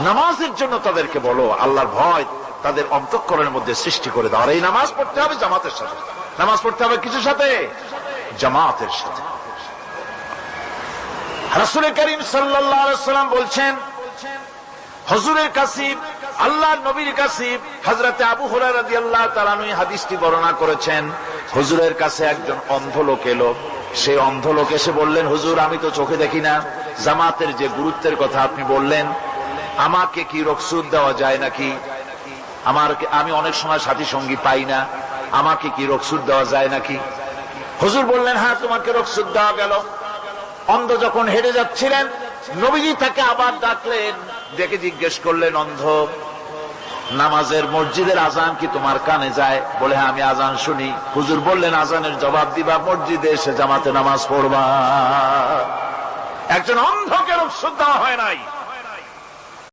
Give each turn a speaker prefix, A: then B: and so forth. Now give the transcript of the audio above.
A: নামাজের জন্য তাদেরকে বলো, আল্লাহর ভয় তাদের অন্তঃকরণের মধ্যে সৃষ্টি করে দাও। আর এই নামাজ পড়তে হবে জামাতের সাথে। নামাজ পড়তে হবে কিছুর সাথে? জামাতের সাথে। রাসূল করিম সাল্লাল্লাহু আলাইহি ওয়াসাল্লাম বলছেন, হুজুরের কাছে, আল্লাহর নবীর কাছে হযরতে আবু হুরায়রা রাদিয়াল্লাহু তাআলা আনহু হাদিসটি বর্ণনা করেছেন। হুজুরের কাছে একজন অন্ধ লোক এলো। সেই অন্ধ লোক এসে বললেন, হুজুর আমি তো চোখে দেখি না, জামাতের যে গুরুত্বের কথা আপনি বললেন, আমাকে কি রুখসত দেওয়া যায় নাকি? আমি অনেক সময় সাথী সঙ্গী পাই না, আমাকে কি রুখসত দেওয়া যায় নাকি? হুজুর বললেন, হ্যাঁ তোমাকে রুখসত দেওয়া গেল। অন্ধ যখন হেঁটে যাচ্ছিলেন, নবীজি তাকে আবার ডাকলেন, ডেকে জিজ্ঞেস করলেন, অন্ধ নামাজের মসজিদের আজান কি তোমার কানে যায়? বলে, হ্যাঁ আমি আজান শুনি। হুজুর বললেন, আজানের জবাব দিবা, মসজিদে এসে জামাতে নামাজ পড়বা। একজন অন্ধকে রুখসত দেওয়া হয় নাই।